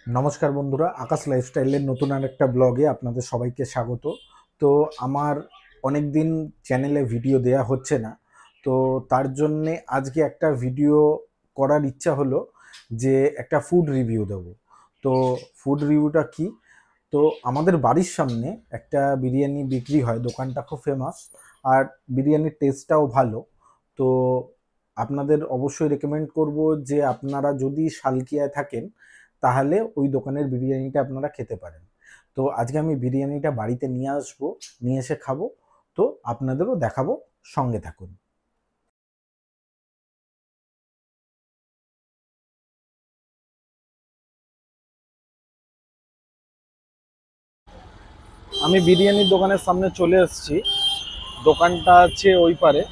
নমস্কার বন্ধুরা, আকাশ লাইফস্টাইলের নতুন আরেকটা ব্লগে আপনাদের সবাইকে স্বাগত। তো আমার অনেক দিন চ্যানেলে ভিডিও দেয়া হচ্ছে না, তো তার জন্যে আজকে একটা ভিডিও করার ইচ্ছা হলো যে একটা ফুড রিভিউ দেবো। তো ফুড রিভিউটা কি, তো আমাদের বাড়ির সামনে একটা বিরিয়ানি বিক্রি হয়, দোকানটা খুব ফেমাস আর বিরিয়ানির টেস্টটাও ভালো। তো আপনাদের অবশ্যই রেকমেন্ড করব যে আপনারা যদি শালকিয়ায় থাকেন তাহলে ওই দোকানের বিরিয়ানিটা আপনারা খেতে পারেন। তো আজকে আমি বিরিয়ানিটা বাড়িতে নিয়ে আসবো, নিয়ে এসে খাবো। তো আপনাদেরও দেখাবো, সঙ্গে থাকুন। আমি বিরিয়ানির দোকানের সামনে চলে এসেছি, দোকানটা আছে ওই পারে।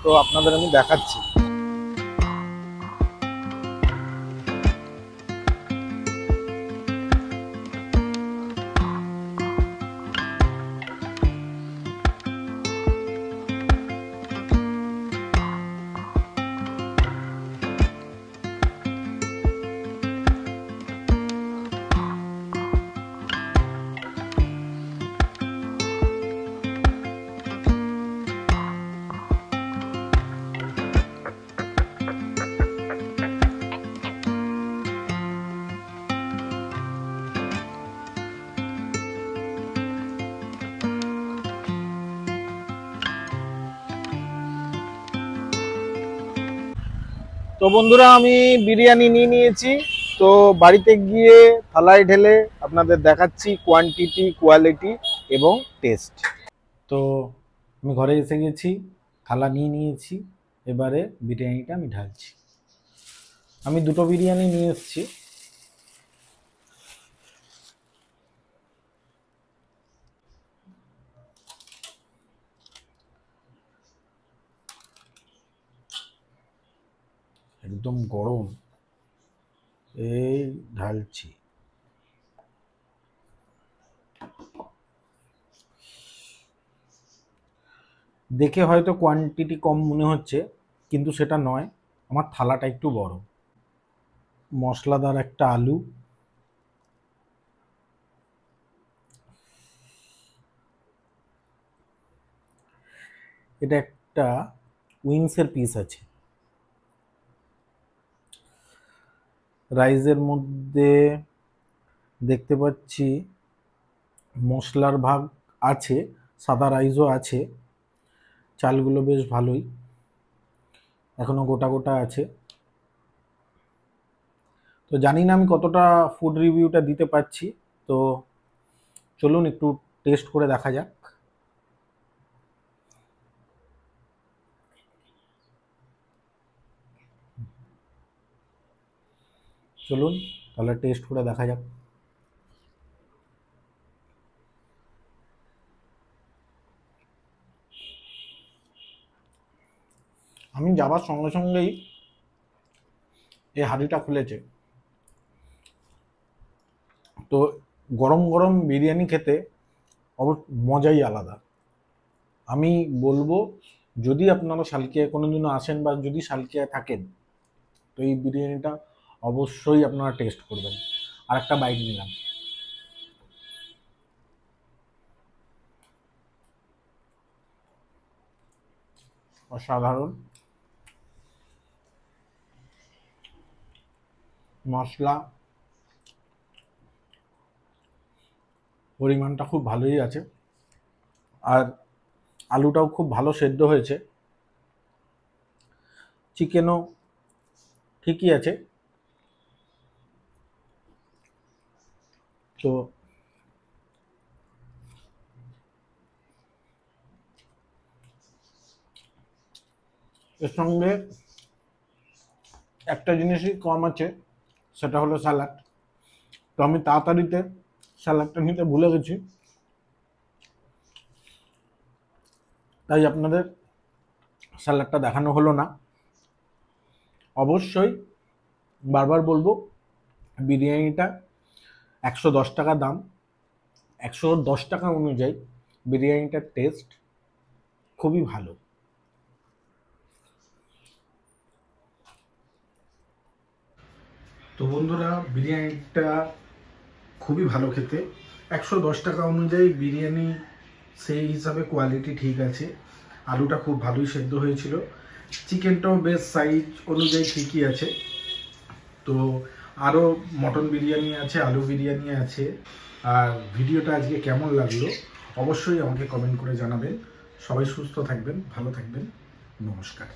তো আপনাদের আমি দেখাচ্ছি। তো বন্ধুরা, আমি বিরিয়ানি নিয়ে নিয়েছি। তো বাড়িতে গিয়ে থালায় ঢেলে আপনাদের দেখাচ্ছি কোয়ান্টিটি, কোয়ালিটি এবং টেস্ট। তো আমি ঘরে এসে গেছি, থালা নিয়ে নিয়েছি, এবারে বিরিয়ানিটা আমি ঢালছি। আমি দুটো বিরিয়ানি নিয়ে এসেছি। একদম গরম, এই ঢালছি। দেখে হয়তো কোয়ান্টিটি কম মনে হচ্ছে, কিন্তু সেটা নয়, আমার থালাটা একটু বড়। মশলাদার একটা আলু, এটা একটা উইংসের পিস আছে। রাইসের মধ্যে দেখতে পাচ্ছি মশলার ভাগ আছে, সাদা রাইসও আছে। চালগুলো বেশ ভালোই, এখনো গোটা গোটা আছে। তো জানি না আমি কতটা ফুড রিভিউটা দিতে পারছি। তো চলুন একটু টেস্ট করে দেখা যাক। চলুন তাহলে টেস্ট করে দেখা যাক। আমি যাবার সঙ্গে সঙ্গেই এই হাঁড়িটা খুলেছে। তো গরম গরম বিরিয়ানি খেতে মজাই আলাদা। আমি বলবো, যদি আপনারা শালকিয়ায় কোনোদিনও আসেন বা যদি শালকিয়ায় থাকেন, তো এই বিরিয়ানিটা অবশ্যই আপনারা টেস্ট করবেন। আর একটা বাইট নিলাম, অসাধারণ। মশলা পরিমাণটা খুব ভালোই আছে, আর আলুটাও খুব ভালো সেদ্ধ হয়েছে। চিকেনও ঠিকই আছে। তো এর সঙ্গে একটা জিনিসই কম আছে, সেটা হলো স্যালাড। তো আমি তাড়াতাড়িতে স্যালাডটা নিতে ভুলে গেছি, তাই আপনাদের স্যালাডটা দেখানো হলো না। অবশ্যই বারবার বলবো, বিরিয়ানিটা 110 টাকা দাম। 110 টাকা অনুযায়ী বিরিয়ানিটার টেস্ট খুবই ভালো। তো বন্ধুরা, বিরিয়ানিটা খুবই ভালো খেতে। 110 টাকা অনুযায়ী বিরিয়ানি সেই হিসাবে কোয়ালিটি ঠিক আছে। আলুটা খুব ভালোই সেদ্ধ হয়েছিল, চিকেনটাও বেশ সাইজ অনুযায়ী ঠিকই আছে। তো আরও মটন বিরিয়ানি আছে, আলু বিরিয়ানি আছে। আর ভিডিওটা আজকে কেমন লাগলো অবশ্যই আমাকে কমেন্ট করে জানাবেন। সবাই সুস্থ থাকবেন, ভালো থাকবেন। নমস্কার।